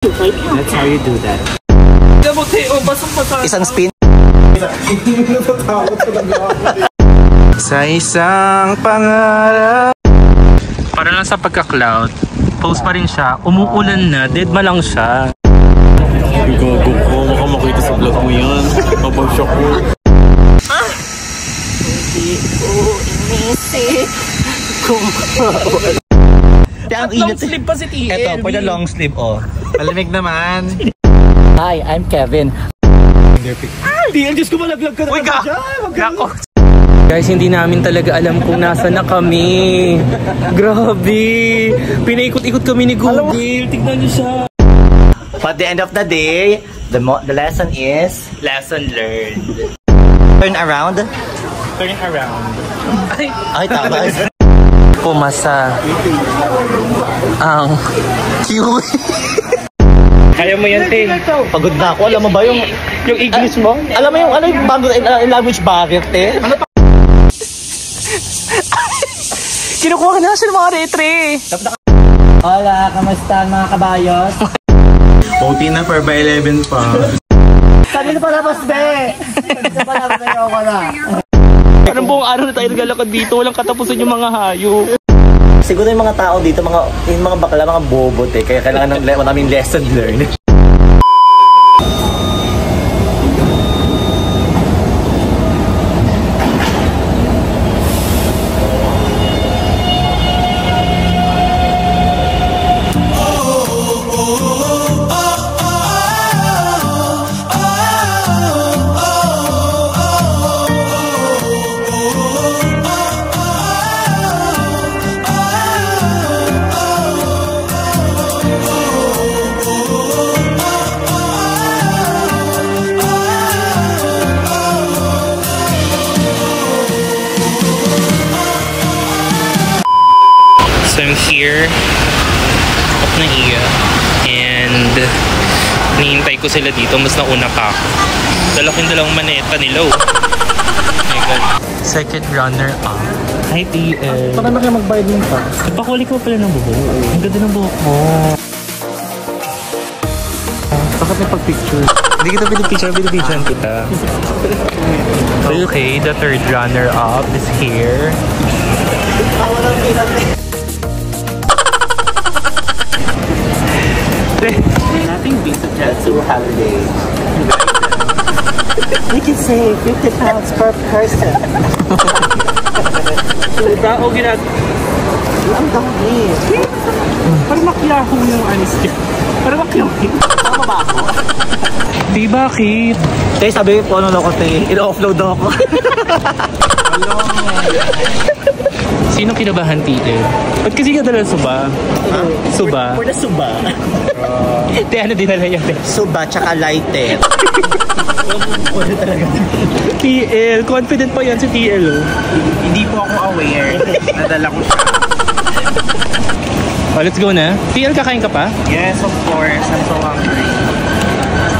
That's how you do that. Isang spin. Sa isang pangarap. Para lang sa pagka-cloud. Post pa rin siya. Umuulan na. Deadma lang siya. Gago ko. Baka makita sa vlog mo yan. Mabag-shock ko. Ang long sleeve pa si TL. Ito, pwede long sleeve, oh. Malamig naman. Hi, I'm Kevin. TL, Diyos ko, malaglag ka na. Uy, gako. Guys, hindi namin talaga alam kung nasa na kami. Grabe. Pinaikot-ikot kami ni Google. Tignan niyo siya. But the end of the day, the lesson is lesson learned. Turn around. Turn around. Ay, tama. Pumasa ang kiwi. Kaya mo yan, Tin. Pagod na ako. Alam mo ba yung English mo? Alam mo yung ano yung bago language barrier, Tin? Ano pa? Kinukuha ka na sa mga retre. Hola, kamusta mga kabayos? OT na per by 11 pa. Sabi na palabas, be! Sabi na palabas, ayoko na. Parang buong araw na tayo naglalakad dito, walang katapusan yung mga hayop. Siguro yung mga tao dito, yung mga bakla, mga bobot eh. Kaya kailangan ng maraming lesson learned. So I'm here at Naiya and hinihintay ko sila dito, mas nauna pa ako. Dalawang maneta nila, oh. My God. Second runner up. Hi, TL. Baka na kayo magbayad mo pa. Ipakuli ko pala ng buhok. Ang ganda ng buhok mo. Bakit may pag-picture? Hindi kita pinipicture kita. Okay, the third runner up is here. Nothing beats a Jetsu holiday. We can save 50 pounds per person. Diba? O ang dami. Parang makiyaho yung anis niya. Parang makiyaho. Tama ba ako? Di bakit? Kaya sabi ko, ano ako tayo, ino-offload ako. Sino kinabahan, Tito? Ba't kasi ka dala suba? Huh? Suba? For the suba. Te, ano dinala yan? Suba, tsaka lighter. TL, confident pa yan si TL, oh. Hindi po ako aware. Nadala ko siya. Oh, let's go na. TL, kakain ka pa? Yes, of course. I'm so hungry.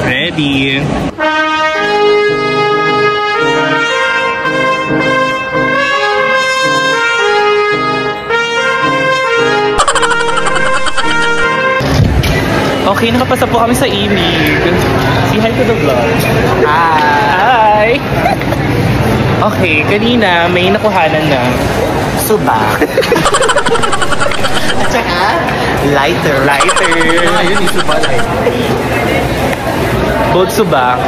Ready. Okay, nakapasa po kami sa imig. Say hi to the vlog. Hi! Okay, kanina may nakuhanan na suba. At saka lighter. Ayun, yung suba lighter. Both suba.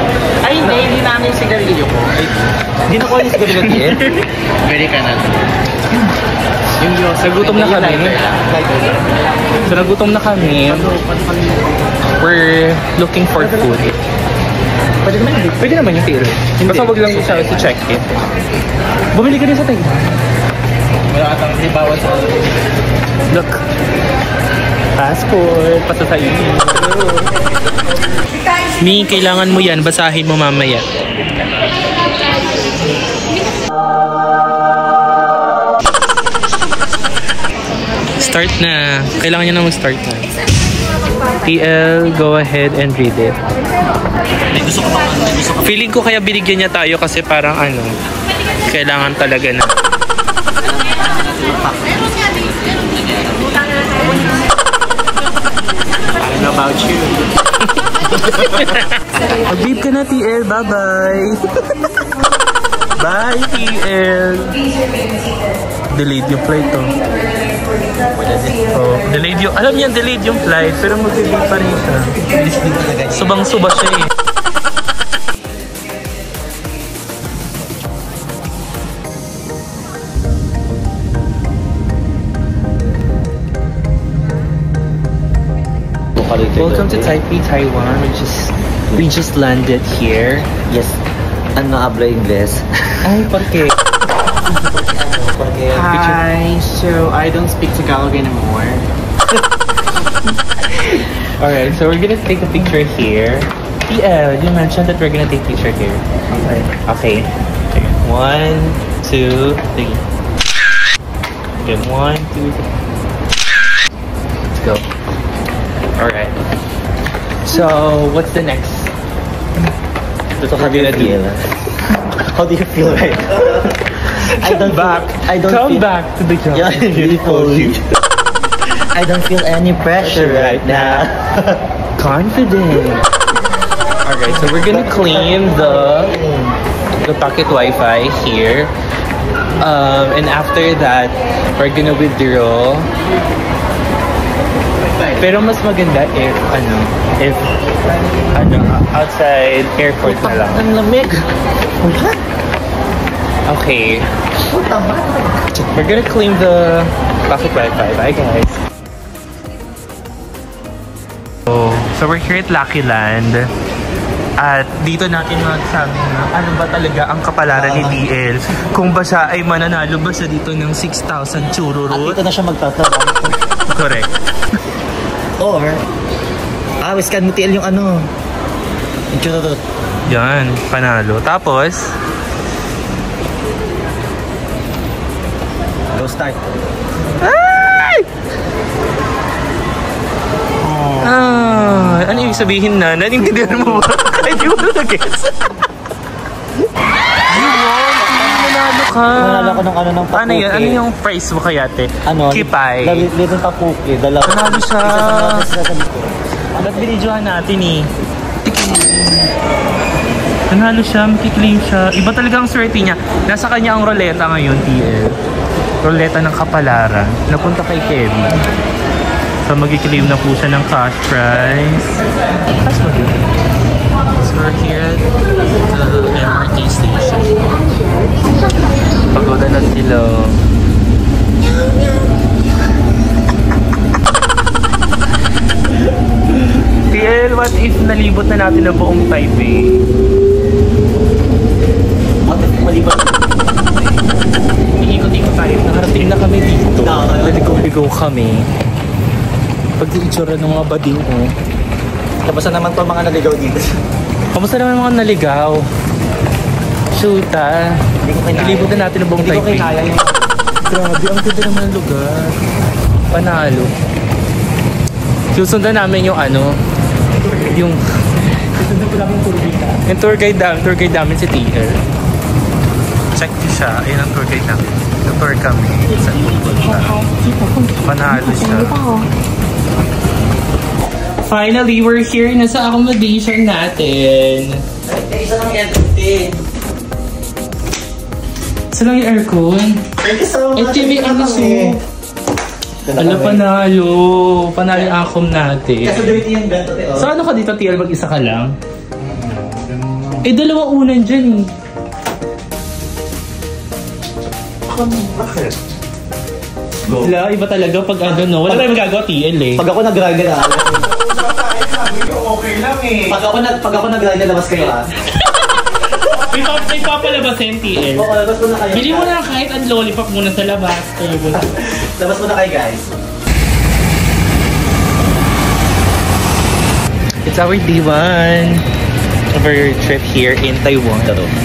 Ay, hindi namin yung sigarilyo ko. Hindi na ko yung sigarilyo din. Very kanan. Yung Diyos, nagutom na kami. So nagutom na kami. We're looking for food. Pwede naman yung tail. Basta wag lang siya to check it. Bumili ka rin sa tayo. Wala katang bawat sa... Look. Passport. Pasa sa iyo. Mi, kailangan mo yan. Basahin mo mamaya. Start na. Kailangan niya na mag-start na. TL, go ahead and read it. Feeling ko kaya binigyan niya tayo kasi parang ano, kailangan talaga na. How about you? Mag-beep ka na, TL. Bye-bye. Bye, TL. Delayed yung flight, oh. Oh, delayed yung... Alam niyan, delayed yung flight. Pero mag-delay pa rin siya. Subang-suba siya eh. Welcome to Taipei, Taiwan. We just landed here. Yes. Ano habla Ingles? Ay, ¿por qué? Hi, so I don't speak Tagalog anymore. Alright, so we're gonna take a picture here. TL, you mentioned that we're gonna take a picture here. Okay. 1, 2, 3. Okay, 1, 2, 3. Let's go. Alright. So, what's the next? So how do you feel? How do you feel right now? Come back to the job. Yeah, beautiful. I don't feel any pressure right now. Confident. Alright, so we're gonna clean the pocket Wi-Fi here. And after that, we're gonna withdraw. Pero mas maganda if outside airport na lang. Ang lamig. Okay. We're gonna clean the pocket Wi-Fi. Bye, guys. So we're here at Lucky Land. At dito natin magsabi na ano ba talaga ang kapalaran ni DL. Kung ba siya ay mananalo ba siya dito ng 6,000 chururut? At dito na siya magtatrabaho. Correct. Or, scan mo TL yung ano. Yung chururut. Yan, panalo. Tapos, go start. ay! Ano ibig sabihin na? Nanintindihan mo ba? Kahit di mo na-guess. Manalo ka. Manalo ko ng papuki. Ano yun? Ano yung price mo kaya, te? Ano? Kipay. Little papuki. Dalawa. Manalo siya. Isa sa likod. Ba't binidyohan natin eh? Nanalo siya, makiklaim siya. Iba talaga ang swerte niya. Nasa kanya ang roleta ngayon, TL. Roleta ng kapalaran. Napunta kay Kevin. So mag-claim na po siya ng cash prize. Cash mo din. So we're here at the MRT station. Pagoda na sila. TL, what if nalibot na natin ang buong Taipei? Malibot. Iikot-ikot tayo. Nakarating na kami dito. Naligaw kami. Pag-iitsura ng mga bading ko. Kamusta naman to mga naligaw dito? Kamusta naman mga naligaw? Shoot ah. Nilibot na natin ang buong Taipei. Hindi ko kinaya yun. Grabe, ang ganda naman ng lugar. Panalo. Susundan namin yung yung tour guide namin si TL. Check niyo siya. Ayun ang tour guide namin. Tour kami sa pupunta. Panalo siya. Finally, we're here na sa accommodation natin. Isa lang entity. Isa lang yung aircon. Ito yung ano siya. Ala, panalo. Panalo yung akom natin. Kasi dito yung bento. So ano ka dito, TL? Mag-isa ka lang? Dalawang unan dyan eh. Bakit? Wala, iba talaga pag wala tayong magagawa TL eh. Pag ako nag-grind na Okay lang eh. Pag ako nag-grind na labas kayo ha. May papalabasin TL. Oo, labas mo na kayo. Bili mo na kahit ang lollipop muna sa labas. Labas mo na kayo guys. It's our day 1 of our trip here in Taiwan.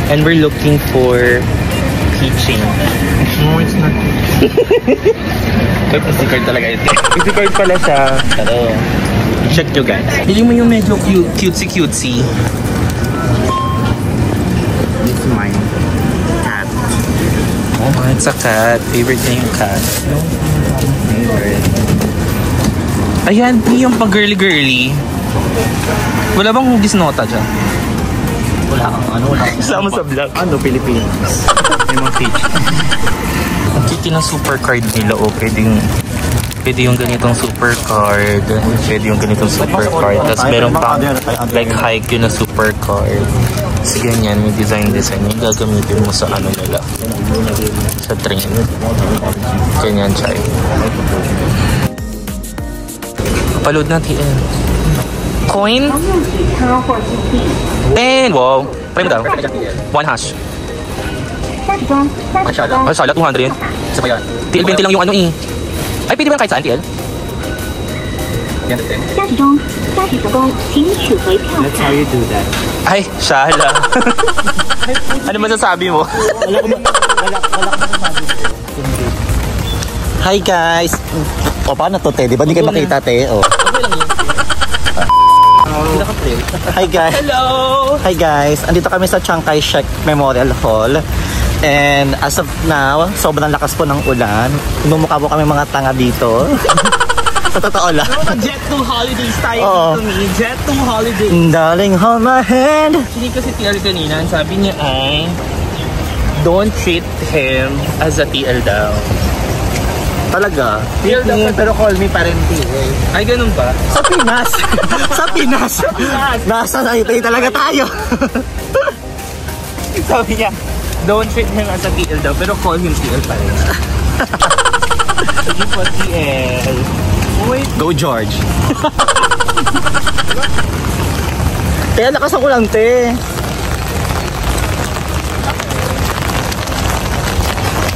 And we're looking for keychain. No, it's not. Wait, SD card talaga ito. SD card pala siya. Check nyo guys. Bili mo yung medyo cutesy. It's mine. Cat. Oh, it's a cat. Favorite niya yung cat. Favorite. Ayan, yung pang girly-girly. Wala bang hugis nota dyan? Wala kang ano, wala kang Kasama sa vlog. ano, Pilipinas. May mga page. Ang cute ng super card nila. O, pwede yung ganitong super card. Pwede yung ganitong super card. Tapos meron pang like hike yun na super card. Kasi ganyan, may design. Yung gagamitin mo sa ano nila. Sa train. Ganyan, chai. Kapaload natin. Coin? 10! Wow! Pwede mo daw. 1 hash. Masyala, 200. Isa pa yan. TL 20 lang yung ano eh. Ay, pwede ba kahit saan, TL? Yan, 10. That's how you do that. Ay, Shala. Ano masasabi mo? Hi guys! O, paano to, te? Di ba hindi kayo makita, te? O. Hi guys! Hello! Hi guys! Andito kami sa Chiang Kai-shek Memorial Hall. And as of now, sobrang lakas po ng ulan. Mumukha po kami mga tanga dito. Sa totoo lang. Jet 2 holidays tayo Oo. dito ni. Jet 2 holidays. Darling, hold my hand. Hindi kasi TL kanina, ang sabi niya ay don't treat him as a TL daw. Talaga? Pero call me pa rin, Ay, ganun ba? Sa Pinas. Sa Pinas. Nasa Taipei talaga tayo. Sabi niya, don't treat him as a TL daw, pero call him TL pa rin. Sige po, TL. Wait. Go George. Kaya lakasan ko lang, te.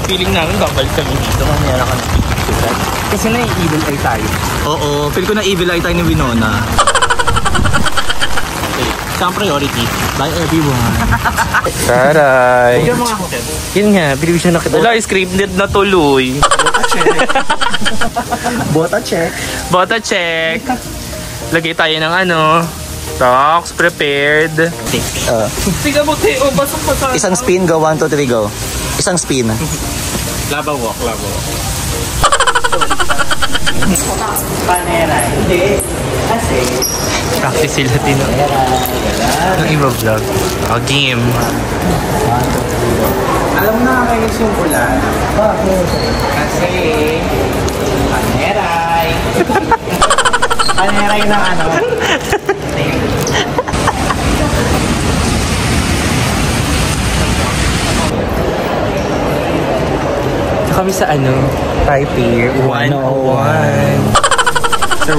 Feeling namin babalik kami dito kung meron kami picture. Kasi na-evil eye tayo. Oo, feel ko na evil eye tayo ni Winona. Okay, saan priority? Bye everyone. Taray! Yung mga hotel. Yun nga, bilib siya nakita. Wala, scripted na tuloy. Bota check. Bota check. Lagay tayo ng ano. Socks, prepared. Tiga mo, Teo. Basok pa sa... Isang spin, go. 1, 2, 3, go. Isang spin. Lava walk. Practice sila din. Ang iba vlog. Game. Alam mo na kakainis yung ulan. Bakit? Kasi... Paneray. Paneray ng ano. Kami sa ano, Taipei 101. So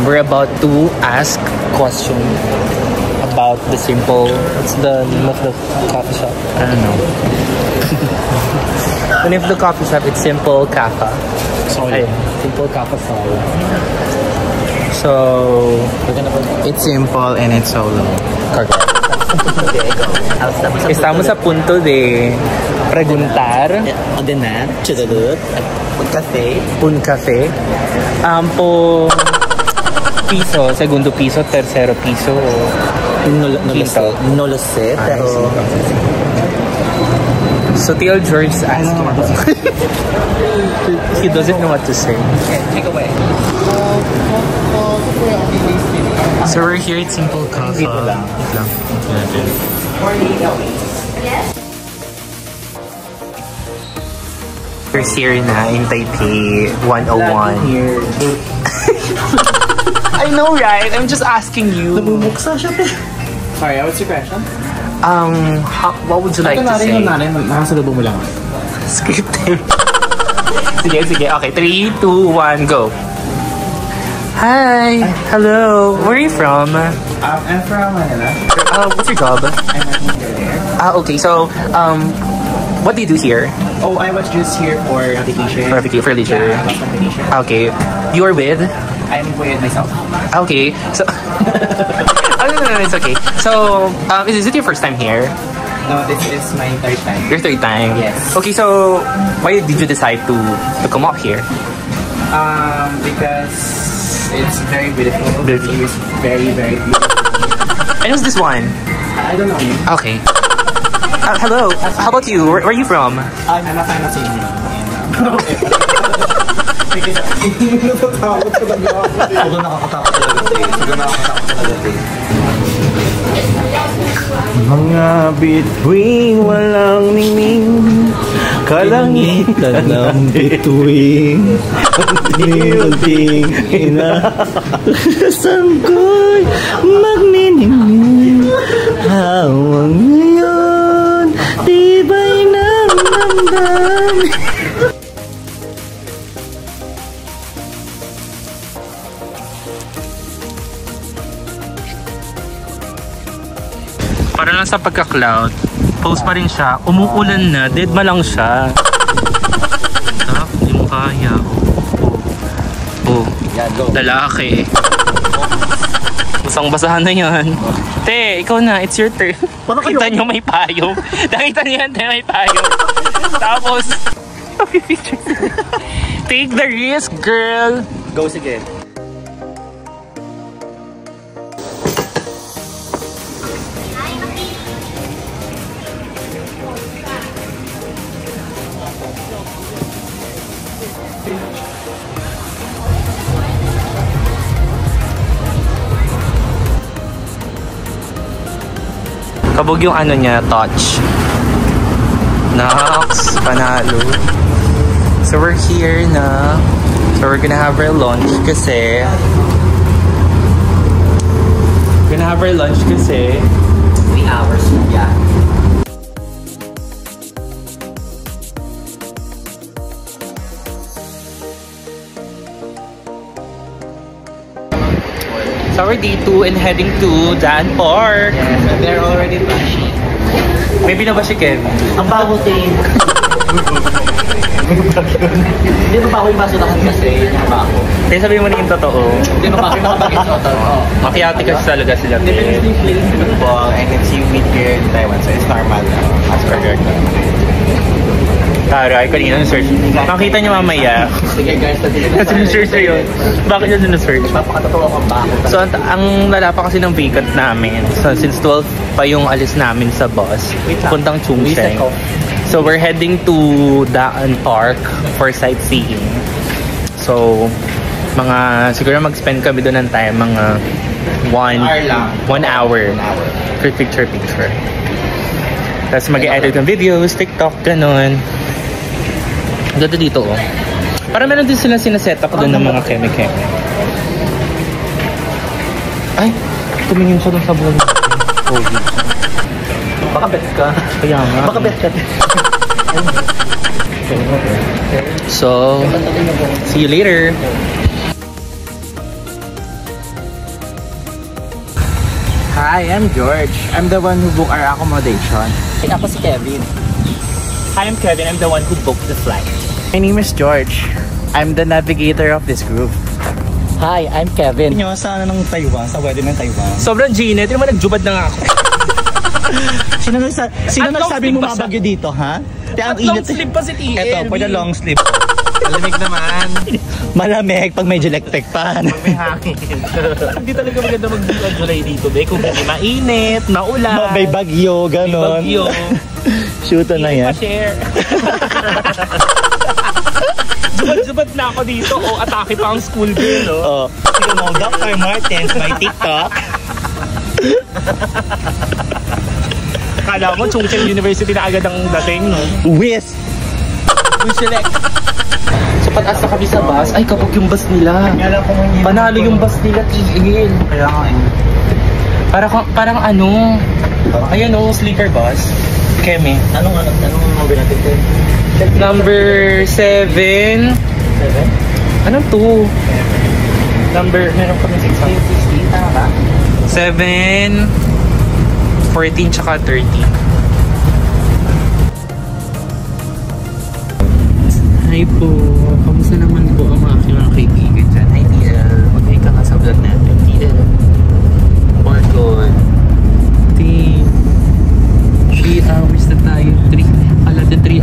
we're about to ask question about the simple. What's the name of the coffee shop? I don't know. The name of the coffee shop, it's Simple Cafe. Sorry. Simple Cafe Solo. So It's simple and it's solo. estamos a punto de preguntar Ordenar, chudulot, un café. po piso, segundo piso, tercero piso. No lo sé, pero... So TL George is asking. He doesn't know what to say. Take away. So we're here at Simple Cafe. Wait lang. We're here na in Taipei 101. I know, right? I'm just asking you. Namumuksa siya, te. Sorry, what's your question? What would you like to say? Nakasalubong mo lang. Scripted. Sige. Okay, 3, 2, 1, go. Hi. Hello. Where are you from? I'm from Manila. What's your job? I'm working there. Okay, so, what do you do here? Oh, I was just here for vacation. For leisure. Yeah, I was on vacation. Okay. You are with? I'm with myself. Okay. So, no, it's okay. So, is it your first time here? No, this is my third time. Your third time? Yes. Okay, so, why did you decide to come up here? Because it's very beautiful. Beautiful. It's very, very beautiful. And who's this one? I don't know you. Okay. Hello. How about you? Where are you from? I'm a fan of singing. Natatakot talaga ako. Sobrang nakakatakot talaga tayo. Sobrang nakakatakot talaga tayo. Mga bituing walang ningning, kalangitan ng bituing, niunting inaasan ko'y magniningning. Hawang ngayon, tibay ng damdamin. Para lang sa pagka-cloud, post pa rin siya, umuulan na, dead ma lang siya. Sarap, hindi mo kaya. Oh, lalaki. Basang-basahan na yan. Te, ikaw na, it's your turn. Nakita nyo may payong. Nakita nyo yan, te, may payong. Tapos, take the risk, girl. Go, sige. Kabog yung ano niya, touch. Nox, panalo. So we're here na. So we're gonna have our lunch kasi 3 hours, yeah. So we're D2 and heading to Dan Park. Yes, and they're already flashy. Maybe na ba si Ken? Ang bago tayo. Hindi ba ako yung basurahan kasi? Yung bago. Kaya sabihin mo na yung totoo. Hindi ba ako yung makapagin sa totoo? Makiati kasi talaga sila. Definitely place football and it's humid here in Taiwan, so it's normal as per your Taray, kanina na-search. Makita niyo mamaya. Sige guys, Kasi na-search na yun. Bakit yun na-search? Papakatotoo akong bako. So, ang lalapa kasi ng vacant namin. So, since 12 pa yung alis namin sa bus, puntang Chungsheng. So, we're heading to Daan Park for sightseeing. So, siguro mag-spend kami doon ng time, mga 1 hour. For picture. Tapos mag-edit ng videos, TikTok, ganun. Ganda dito, oh. Para meron din sila sinaset up doon ng mga keme-keme. Ay, tumingin siya doon sa vlog. Baka bet ka. Kaya nga. Baka bet ka. So, see you later. Hi, I'm George. I'm the one who booked our accommodation. Ako si Kevin. Hi, I'm Kevin. I'm the one who booked the flight. My name is George. I'm the navigator of this group. Hi, I'm Kevin. Nyo, sa Taiwan, sa wedding ng Taiwan. Sobrang Gina. Ito naman nagjubad na nga ako. Sino nagsabi mo mabagyo dito, ha? At long sleeve pa si TL. Ito, for the long sleeve. Malamig naman. Malamig pag medyo electric pan. May hangin. Hindi talaga maganda mag-July dito, be. Kung hindi mainit, maulan. May bagyo, ganon. May bagyo. Shoot na yan. Pa-share. Zubad na ako dito. O, atake pa ang school girl, no? Oh. Sige mo, Dr. Martens by TikTok. Kala mo, Chungcheong University na agad ang dating, no? Whiz! We select. So, pataas na kami sa bus. Ay, kapag yung bus nila. Panalo yung bus nila, TL. Kaya nga eh. Parang ano, ayan o, sleeper bus. Keme. Anong number natin? Number 7. 7? Anong 2? Number, meron pa ng 6. 16, tama ba? 7, 14, tsaka 13. Hi po. Kamusta naman po ang mga kaibigan dyan? Hi TL. Okay ka nga sa vlog natin. TL. Or good. 3 hours na tayo. 3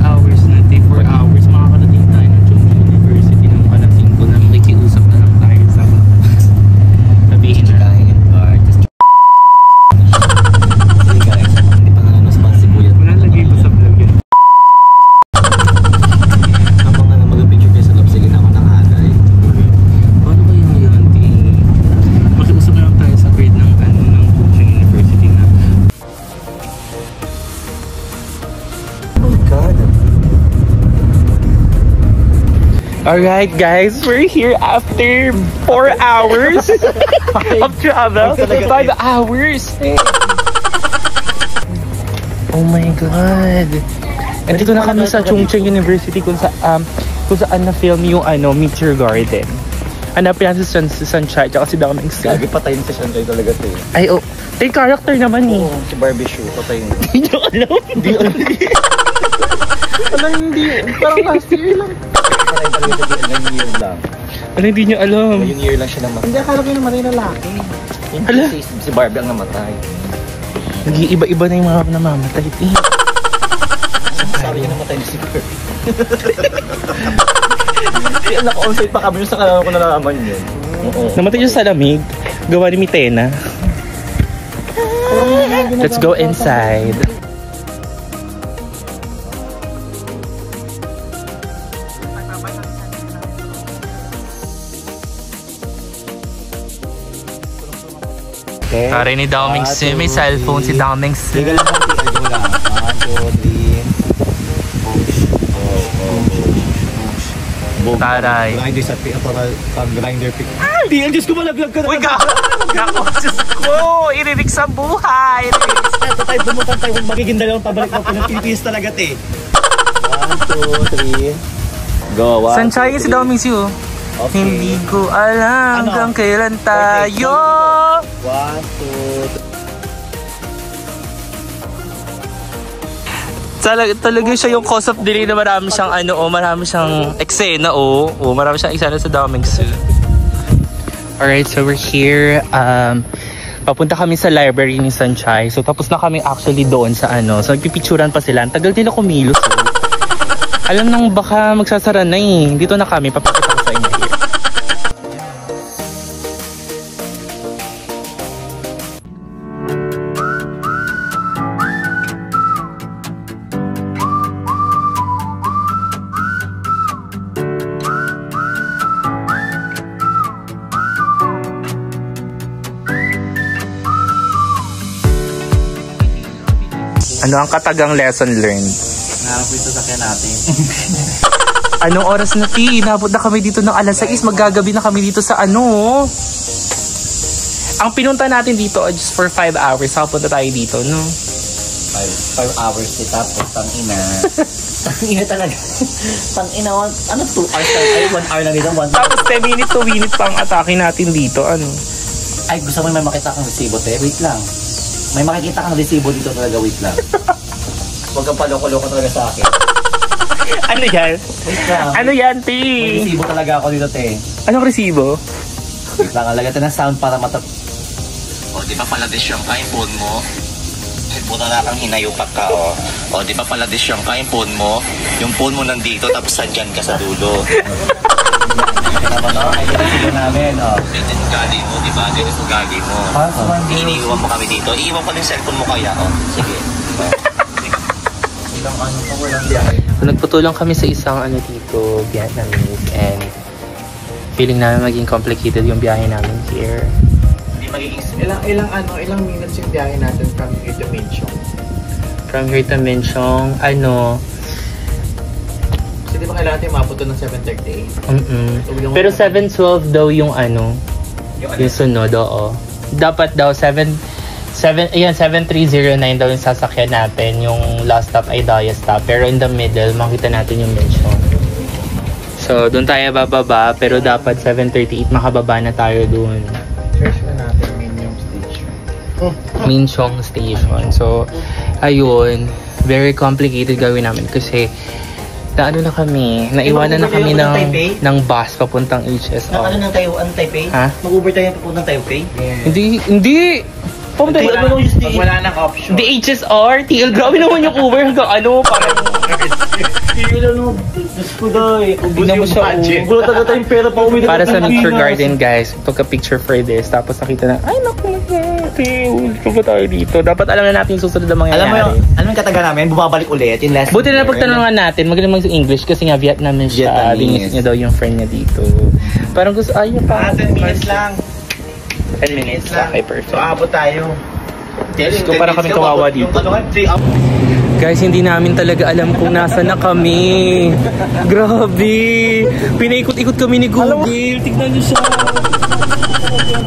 hours na. 4 hours. Makakarating tayo ng Chungcheong University ng kalating ko na makikiusap na lang tayo sa sabihin na lang. Sige guys, hindi pa nga responsible yan. Wala lagay ko sa vlog yun. Habang mag-picture kayo sa loob, sige na ako. Alright guys, we're here after 4 hours of travel. 5 hours. Oh my God. Nandito na kami sa Chungcheong University kung saan na-film yung Meteor Garden. Hanapin natin si Sunshine at si Daming Sil. Lagi patayin si Sunshine talaga ito eh. Ay, oh. May character naman eh. Oo, si Barbie Shoe, patayin. Hindi nyo alam. Hindi alam. Hindi. Parang last year lang. Patay talaga sa ngayong year lang. Hindi nyo alam. Ngayong year lang siya namatay. Hindi, akala ko yung namatay na lalaki. Hala. Si Barbie ang namatay. Nag-iiba-iba na yung mga namamatay. Sabi niya namatay si Barbie. Naka-onsite pa kami sa kanila ko nalalaman yun. Namatay siya sa lamig. Gawa ni Mitena. Let's go inside. Pare ni Daming Sim, may cellphone si Daming Sim. Legal lang ang tingin lang. 1, 2, 3. Taray. Grinder sa pag-grinder pick. Hindi, ang Diyos ko malaglag ka na. Uy, Gako, Diyos ko! Iririk sa buhay! Ito tayo, bumutan tayo. Magiging dalawang pabalik mo. Pinang Pilipinas talaga, te. 1, 2, 3. Go, 1, Sunshine si Daming Sim. Okay. Hindi ko alam hanggang kailan tayo. 1, 2, 3. Talaga siya yung cause of delay na marami siyang marami siyang eksena marami siyang eksena sa Daming Sim. Alright, so we're here. Papunta kami sa library ni Sunshine. So tapos na kami actually doon sa so nagpipicturan pa sila. Ang tagal nila kumilos. Alam nang baka magsasara na eh. Dito na kami, papakita ko sa inyo here. Ano ang katagang lesson learned? Naharap ito sa kaya natin. Anong oras na, Ti? Inabot na kami dito ng alas 6. Maggagabi na kami dito sa Ang pinunta natin dito just for 5 hours. Saka punta tayo dito, no? 5 hours kita po, tangina. Tangina talaga. Tangina, 2 hours lang. Ay, 1 hour lang dito. Tapos 10 minutes to minutes pang atake natin dito, Ay, gusto mo may makita kang resibo, te? Wait lang. May makikita kang resibo dito talaga, wait lang. Huwag kang paloko-loko talaga sa akin. Ano yan? Wait lang. Ano yan, Ti? May resibo talaga ako dito, te. Anong resibo? Wait lang, lagyan ng sound para Di ba pala disyang ka yung phone mo? Puta na kang hinayupak ka, di ba pala disyang ka yung phone mo? Yung phone mo nandito, tapos sandyan ka sa dulo. naman, ay resibo namin, Dito yung gali mo, di ba? Dito yung gali mo. Iniiwan mo kami dito. Iiwan ko yung cellphone mo kaya, Sige. So, nagputulong kami sa isang dito, Vietnamese, and feeling namin maging complicated yung biyahe namin here. Ilang minutes yung biyahe natin from here to Minchong? From here to Minchong, Kasi di ba kailangan tayo mapunta ng 7:38? Pero 7:12 daw yung yung sunod, Dapat daw 7309 daw yung sasakyan natin. Yung last stop ay Daya stop. Pero in the middle, makita natin yung Minchong. So, doon tayo bababa. Pero dapat 7:38 makababa na tayo doon. Search na natin Minchong Station. Minchong Station. So, ayun. Very complicated gawin namin kasi na kami. Naiwanan na kami ng bus papuntang HSR. ng Taipei? Ha? Mag-Uber tayo papuntang Taipei? Hindi! Pumunta Wala nang option. The HSR, TL, grabe naman yung Uber hanggang parang... Diyos ko dahi. Tignan mo siya, Gulat na tayong pera pa umili. Para sa Nature Garden, guys, took a picture for this. Tapos nakita na, ay naku, ito ba tayo dito? Dapat alam na natin yung susunod na mangyayari. Alam mo yung kataga namin, bumabalik ulit. Yung last Buti na pagtanungan natin, magaling mag English kasi nga Vietnamese siya. Linis niya daw yung friend niya dito. Parang gusto, ayun pa. 10 minutes lang. 10 minutes lang. Okay, perfect. So, abot tayo. Gusto para kami kawawa dito. Guys, hindi namin talaga alam kung nasa na kami. Grabe. Pinaikot-ikot kami ni Google. Tignan niyo siya.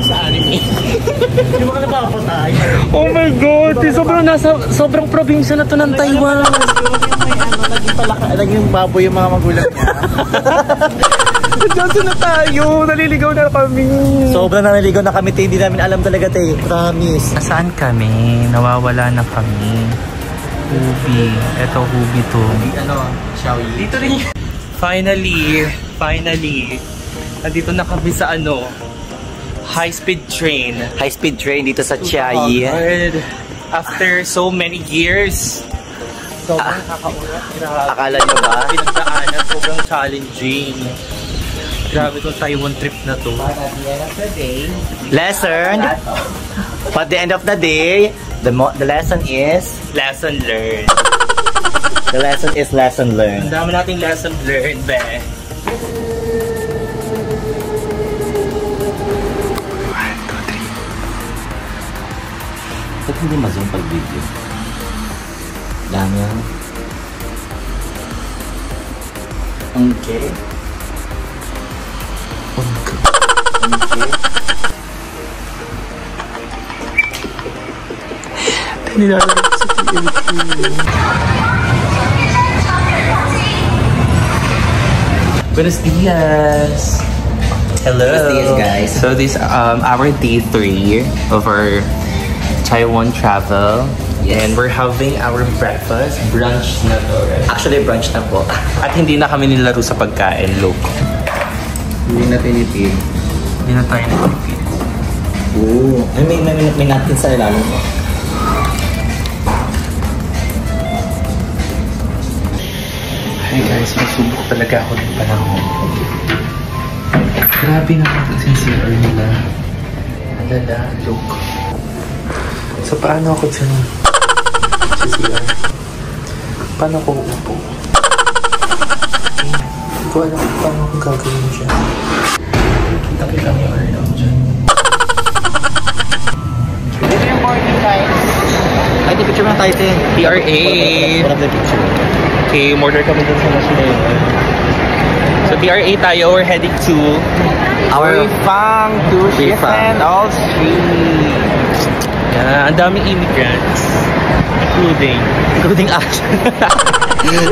Sa anime. Hindi mo ka napapatay. Oh my God. Sobrang probinsya na to ng Taiwan. Naging baboy yung mga magulang niya. Diyan na tayo. Naliligaw na kami. Sobrang naliligaw na kami, te. Hindi namin alam talaga, te. Promise. Saan kami? Nawawala na kami. Hubi. Ito, Hubi to. Xiaoyi. Dito rin. Finally. Nandito na kami sa high-speed train. High-speed train dito sa Chiayi. After so many years. Sobrang kakaurat. Akala nyo ba? Pinagdaanan, sobrang challenging. Grabe itong Taiwan trip na to. Lesson. At the end of the day, the lesson is... Lesson learned. The lesson is lesson learned. Ang dami nating lesson learned, be. Ba't hindi ma-zoom pag video? Dami yan. Okay. Nilalagay sa TLC. Buenos dias! Hello! Buenos dias, guys. So this our day 3 of our Taiwan travel. Yes. And we're having our breakfast. Brunch na to, right? Actually, brunch na po. At hindi na kami nilaro sa pagkain, look. Hindi na tinipid. Hindi na tayo nagpipid. Oo. May natin sa ilalim mo. Hey guys, masubok talaga ako ng panahon. Grabe naman ang CR nila. Alala, look. So paano ako dyan? Sa CR. Paano ako uupo? Hindi ko alam kung paano akong gagawin siya. Kita-kita mo yung ako dyan. Good morning, guys. Ay, di picture na tayo, te. PRA. One of the picture. Okay, order kami dun sa machine. So PRA tayo, we're heading to Our Fang to Shifan All Street. ang daming immigrants. Including us.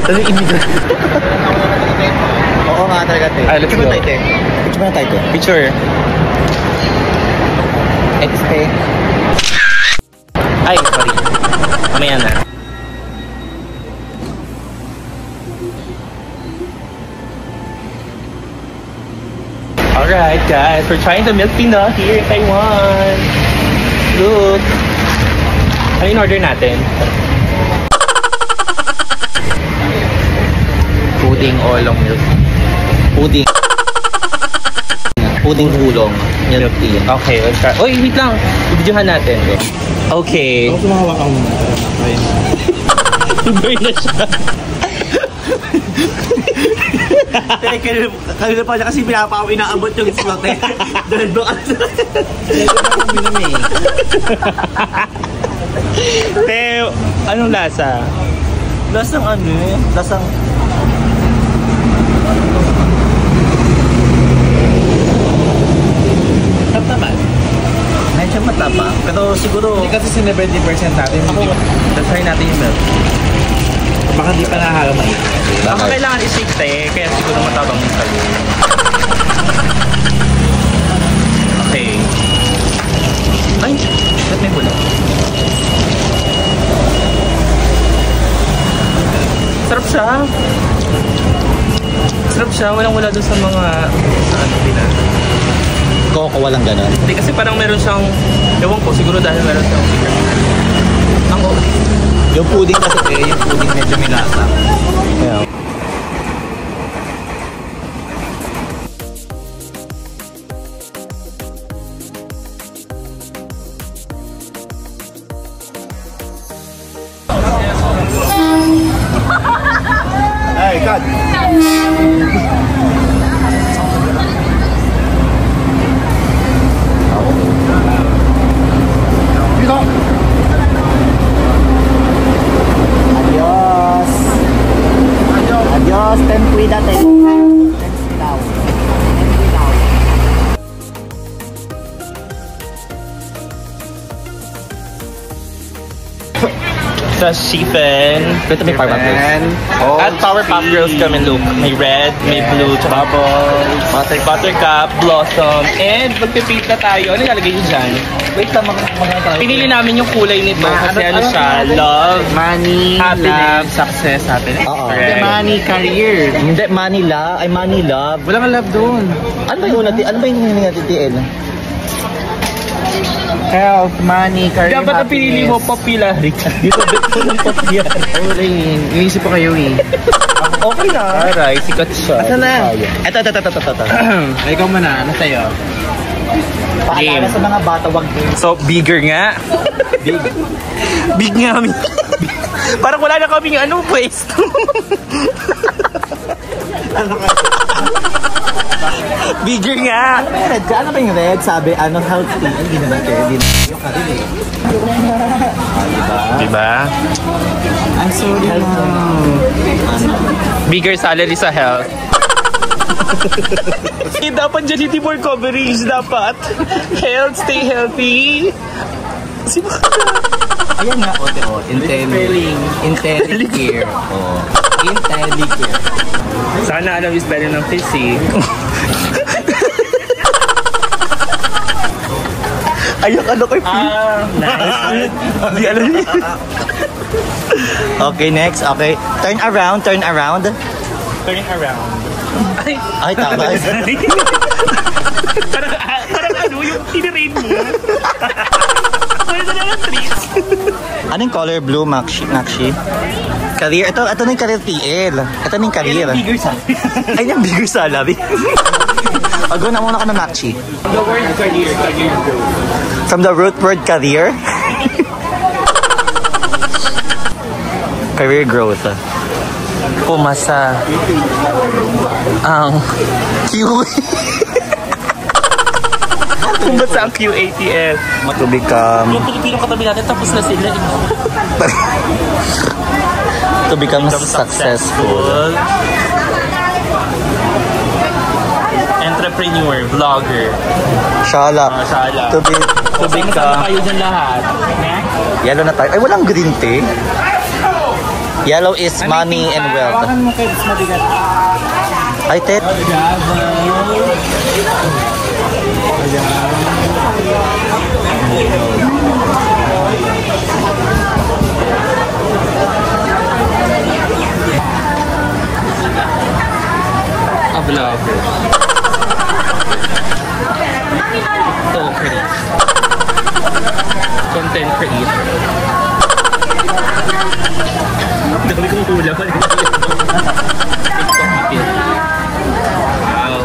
Daming immigrants. Oo nga talaga, te. Let's go. Picture na tayo, te. Picture. XP. Ay, sorry. Mamaya na. Alright guys, we're trying the milk tea here in Taiwan. Look. Ano yung order natin? Puding olong milk. Puding hulong. Milk tea. Okay, let's try. Uy, wait lang. Ibidyohan natin. Okay. Ako sumawak ang Burn na siya. Kanina pa niya kasi pinapawin na abot yung slot eh. Dahil doon Te, anong lasa? Lasang ano eh? Lasang... Tap-tapan. Medyo matapa. Pero siguro... Hindi kasi sinabay 20% natin. Let's try natin yung milk. Baka di pa nakakamay. Baka kailangan i-shake tayo, kaya siguro matabang yung salo. Okay. Ay! Ba't may bulat? Sarap siya. Sarap siya. Walang-wala dun sa mga... ano, pinag. Coco, walang ganon. Hindi kasi parang meron siyang... Ewan ko, siguro dahil meron siyang... Ang okay. Yung pudding kasi eh, yung pudding medyo may lasa. Yeah. Hey, God! Dito! Sa chicken. Ito may Powerpuff Girls. At Powerpuff Girls kami, look. May red, may blue, tsaka bubbles, buttercup, blossom, and magpipit na tayo. Ano ilalagay nyo dyan? Wait lang, pinili namin yung kulay nito kasi ano siya, love, money, happiness, success, happiness. Hindi, money, career. Hindi, Manila. Ay, money, love. Wala kang love doon. Ano ba yung hiningi natin, TL? Health, money, career, dapat ang pinili mo, popularity. Dito ng popular. Wala yun. Iisip ko kayo eh. Okay na. Aray, sikat siya. Asa na? Ito. Ikaw muna, ano sa'yo? Paalala sa mga bata, wag din. So, bigger nga. Big nga kami. Parang wala na kaming anong pwesto. Bigger nga. Ano ba yung red? Sabi, healthy. Hindi naman kayo. Hindi naman. Diba? I'm sorry na. Bigger salary sa health. Dapat dyan hindi more coverage. Dapat. Health, stay healthy. Ayan nga, IntelliCare. IntelliCare. Sana alam yung spelling ng PC. Ayok, ano ko yung Nice. Hindi alam niya. Okay, next. Okay. Turn around. Turning around. Ay, tama. Parang ano yung tinirate mo. Parang na lang treats. Anong color? Blue, Maxi? Career? Ito na yung career TL. Ito na yung career. Bigger salary. Ay, yung bigger salary. Go na muna ka na Maxi. The word career growth. From the root word career? Career growth. Pumasa ang Pumasa ang QATS. To become... Yung Pilipino katabi natin, tapos na sila. To become successful. Entrepreneur, vlogger. Shala. Shala. To become... kayo dyan lahat. Yellow na tayo. Ay, walang green tea. Yellow is money and wealth. Hawakan mo kayo, mabigat. Ay, Ted. A vlogger. Content creator. Dami kong kulang. Wow.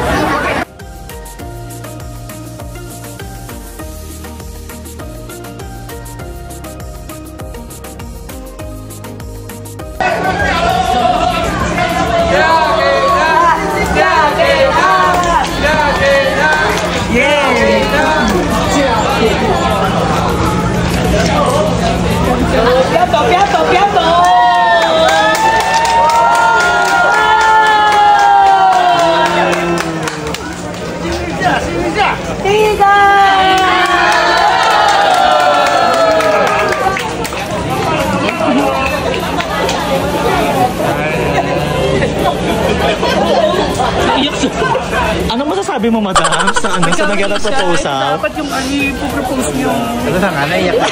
Anong masasabi mo, madam, sa nagyara proposal? Dapat yung i-propose nyo. Ano na nga, naiyak ka.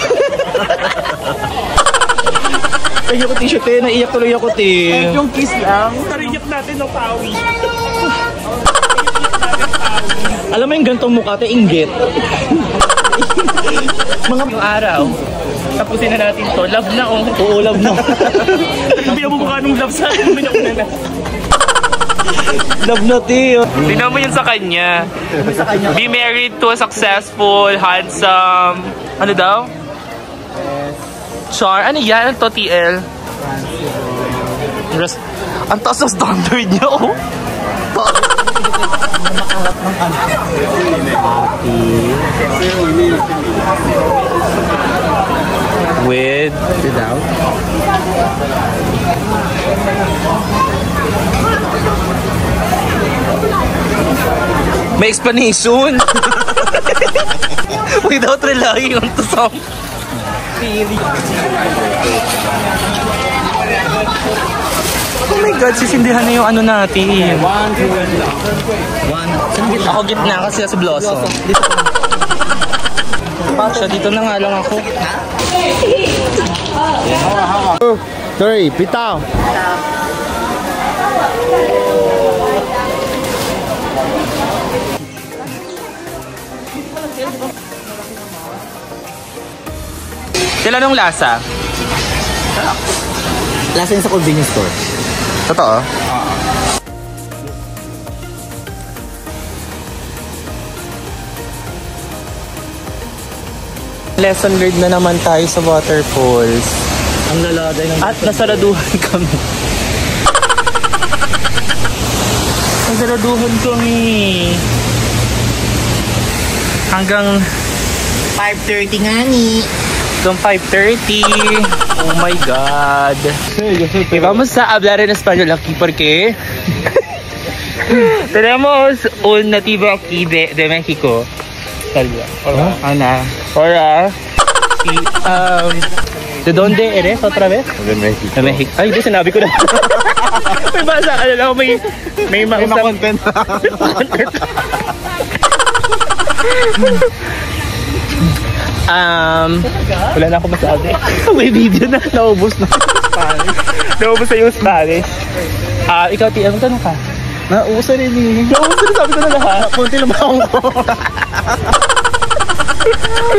Naiyak ko t-shirt eh. Naiyak tuloy ako eh. Yung kiss lang. Nariyak natin ng pawi. Alam mo yung gantong mukha, inggit. Yung araw, tapusin na natin to. Love na oh. Oo, love na. Hindi mo mukha nung love sa akin. Love na, Tio. Tingnan mo yun sa kanya. Be married to a successful, handsome, ano daw? Char, ano yan? Ano to, TL? Ang taas ng standard niya, oh. With? Without? May explanation. Without relying on to some. Oh my God, sisindihan na yung ano natin. Ako gitna kasi sa Blossom. Siya, dito na nga lang ako. 3, bitaw. Sila nung lasa? Lasa yun sa convenience store. Totoo? Lesson learned na naman tayo sa waterfalls. Ang lalagay ng... At nasaraduhan kami. Nasaraduhan kami. Hanggang 5:30 nga ni. hanggang 5:30. Oh my God. Vamos a hablar en español aquí porque tenemos un nativo aquí de México. Salva. Hola. Ana. Hola. Sí, ¿de dónde eres otra vez? De México. De México. Ay, di sinabi ko na. May basa ka na lang. May content. Wala na ako masabi. May video na. Naubos na. Naubos na yung Spanish. Ikaw, Tia, magtanong ka? Nauso rin eh. Naubos na, sabi ko na lahat. Kunti lumang ko.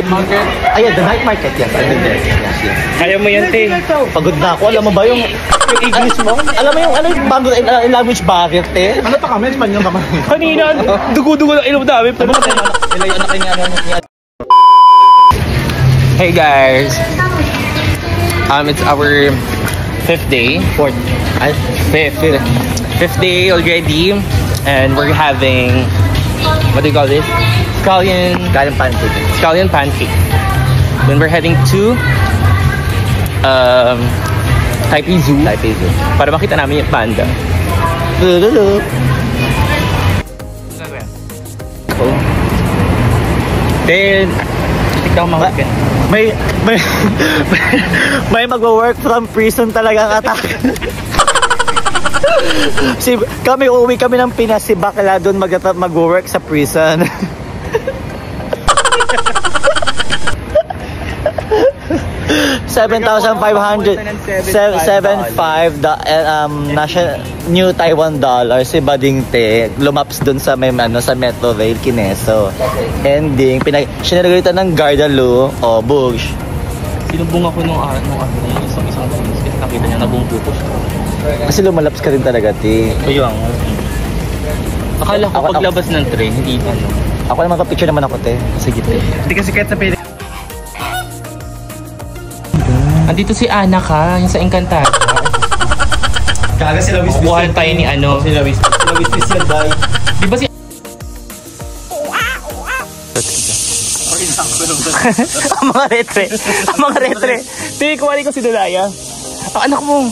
Market? Ayan, the night market. Yes, I've been there. Yes. Kaya mo yan, Ting. Pagod na ako. Alam mo ba yung English mo? Alam mo yung ano yung bago language barrier, te? Ano pa kami? Espanyol naman. Kanina, dugo-dugo ng ilong namin. Nilayan na kayo niya. Hey guys, it's our fifth day. Fifth day already, and we're having, what do you call this? Scallion pancake. Then we're heading to Taipei Zoo para makita namin yung panda. Then may magwo-work from prison talagang attack. Uwi kami ng Pinas, si Bakla doon mag-work sa prison. $7,575 national new Taiwan dollars si Bading Te lumaps dun sa sa Metro Rail Kineso. Ending sinaragalitan ng Gardalo o Bush. Sinumbong ako nung isang kasi nakita niya nabong puto siya. Kasi lumalaps ka rin talaga, Te. Ayun. Akala ko paglabas ng train, hindi ano. Ako naman pa-picture naman ako, Te. Sige, Te. Hindi kasi kahit sa pwede. Andito si Ana ka, yung sa Encantada. Kaya sila Wistis. Bukuhan tayo ni ano. Sila Wistis yan, day. Di ba si... Ang mga retre. Tingin ko, wali ko si Dalaya. Ang anak mo.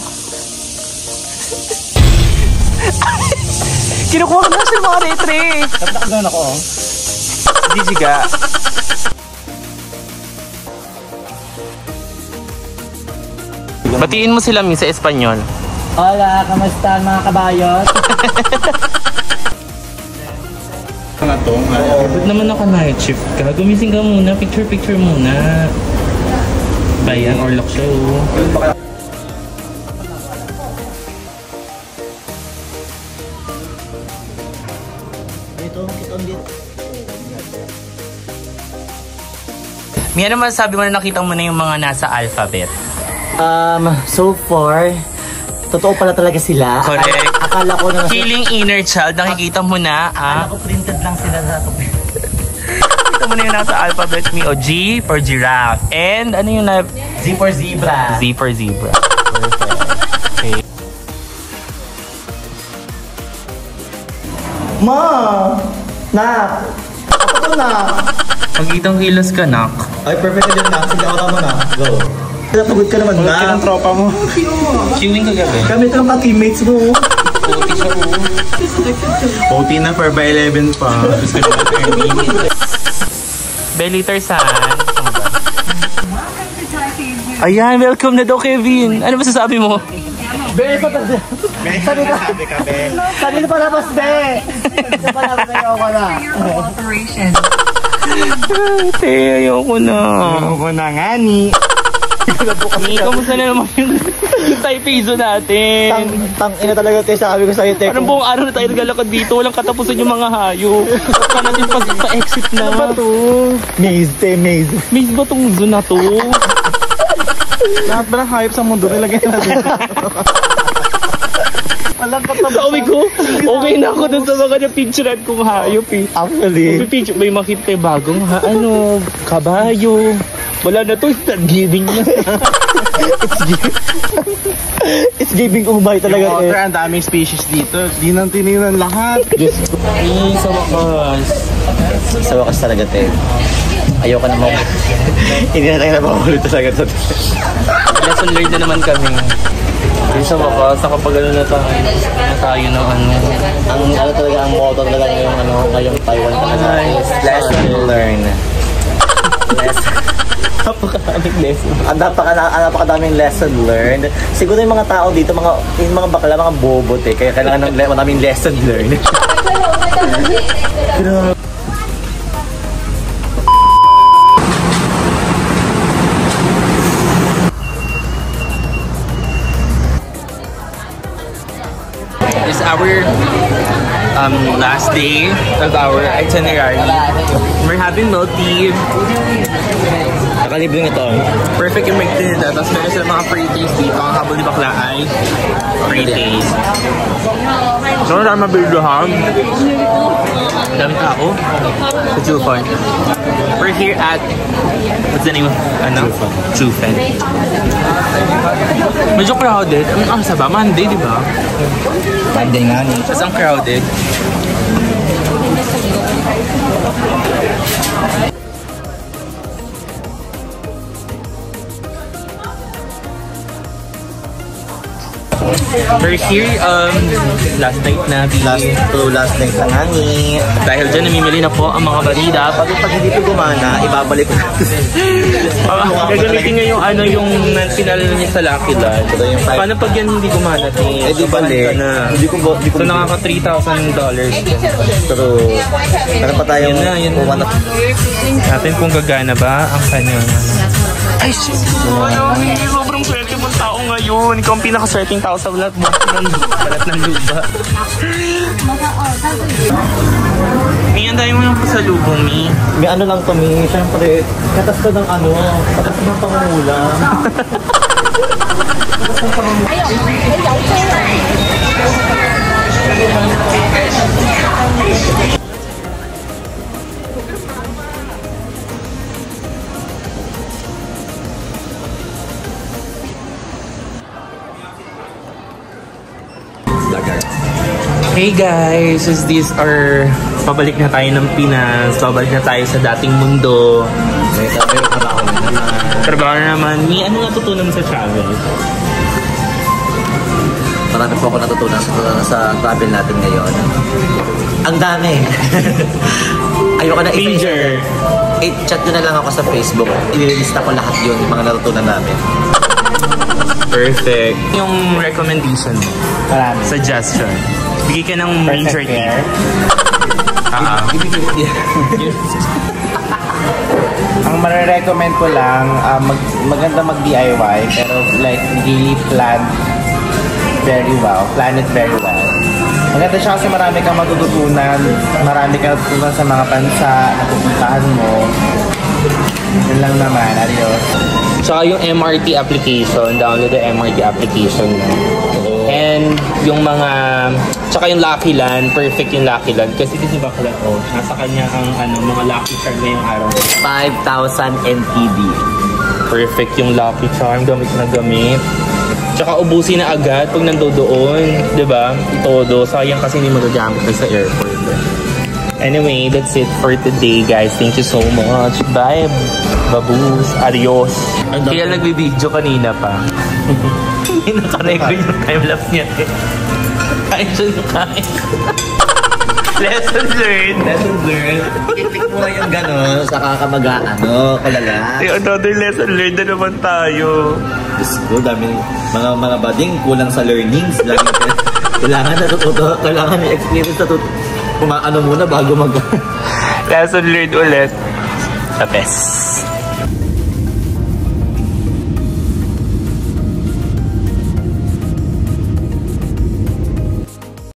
Kinukuha ko na sa mga retre. Tapos ako. Gigiga. Batiin mo sila sa Espanyol. Hola, kamusta mga kabayot? Ba't naman ako night shift ka? Gumising ka muna, picture muna. Bayan or lock show. May ano masasabi mo na nakita mo na yung mga nasa alphabet? So far, totoo pala talaga sila. Correct. Akala ko na... Feeling inner child, nakikita mo na. Akala ko printed lang sila sa ito. Nakikita mo na yung nasa alphabet me. O G for giraffe. And ano yung na... Z for zebra. Z for zebra. Perfect. Okay. Ma! Nak! Ako to, Nak! Pagkitang kilos ka, Nak. Ay, perfect na din, Nak. Sige, ako mo na. Go. Pagod ka naman, Nak. Ang tropa mo. Chewing ka gabi. Kami ito ang teammates mo. Puti siya mo. OT na for by 11 pa. Belliter San. Ayan, welcome na daw, Kevin. Ano masasabi mo? Be, sabi ka, Be. Sabi na palabas, Be. Sabi na palabas, ayoko na. Ayoko na. Ayoko na nga ni. Kamusta na naman yung Taipizo natin? Tang-ina talaga tayo, sabi ko sa'yo, Teko. Anong buong araw na tayo naglalakad dito? Walang katapusan yung mga hayop. Saka natin pa-exit na. Ano ba to? Maze, maze. Maze ba tong zoo na to? Lahat ba ng hayop sa mundo nilagay natin? Walang katapusan. Sabi ko, okay na ako dun sa mga na-picturean kong hayop eh. Actually. May makita tayo bagong kabayo. Wala na to, it's not giving na. It's giving umay talaga. Yung otter, ang daming species dito. Di nang tininan lahat. Sa wakas. Sa wakas talaga, te. Ayoko na mo. Hindi na tayo napahuli talaga to. Lesson learned na naman kami. Sa wakas, nakapag na tayo ng Ang talaga, ang motto talaga ngayong Taiwan talaga. Lesson learned. Napakadaming lesson. Napakadaming lesson learned. Siguro yung mga tao dito, yung mga bakla, mga bobot eh. Kaya kailangan ng maraming lesson learned. It's our last day of our itinerary. We're having milk tea. Nakalibre ito. Perfect yung milk tea nila. Tapos meron sila mga free taste dito. Ang habol ni bakla ay free taste. So, na mabildohan. Dami tao. Sa Chufan. We're here at, what's the name of, Chufan. Medyo crowded. Ang saba, Monday, di ba? Monday nga ni. Tapos ang crowded. We're here, last night na. Last night na nga ni. Dahil dyan, namimili na po ang mga balida. Pag hindi ito gumana, ibabalik ko natin. Gagamitin nyo yung pinala niya sa Lucky Land. Paano pag yan hindi gumana? Eh di balik. So nakaka $3,000. Pero, meron pa tayong yun na. Natin kung gagana ba ang kanyang... Ay, shit! Sobrang swerte mong tao ngayon. Ikaw ang pinakaswerteng tao sa balat ng lupa. Mi, ang dahil mo yung pasalubong, Mi. May lang to, Mi. Siyempre, katas ko ng katas ko ng pangulang. Hey guys, is this our pabalik na tayo ng Pinas, pabalik na tayo sa dating mundo. Trabaho naman. Mi, ano natutunan mo sa travel? Marami po ako natutunan sa travel natin ngayon. Ang dami. Ayoko na Major. I-chat nyo na lang ako sa Facebook. Ililista ko lahat yun, yung mga natutunan namin. Perfect. Yung recommendation mo? Marami. Suggestion. Bigay ka ng major tip. Ang marirecommend ko lang, maganda mag-DIY, pero like really plan it very well. Maganda siya kasi marami kang matututunan, marami kang natutunan sa mga bansa na pupuntahan mo. Yun lang naman, adios. Tsaka yung MRT application, download the MRT application. And yung mga, tsaka yung Lucky Land, perfect yung Lucky Land. Kasi di ba kala ko, nasa kanya ang mga Lucky Charm ngayong araw. 5,000 NTD. Perfect yung Lucky Charm, gamit na gamit. Tsaka ubusin na agad pag nandoon, di ba? Todo, sayang kasi hindi magagamit na sa airport. Anyway, that's it for today, guys. Thank you so much. Bye, babus. Adios. Kaya nagbibideo kanina pa. Naka-record yung time-lapse niya. Kain siya yung kain. Lesson learned. Lesson learned. Itik mo yung gano'n, saka ka kulala. Another lesson learned na naman tayo. Diyos ko, dami mga bading kulang sa learnings. Kailangan natututo, kailangan may experience kumaano muna bago mag... Lesson learned ulit. The best.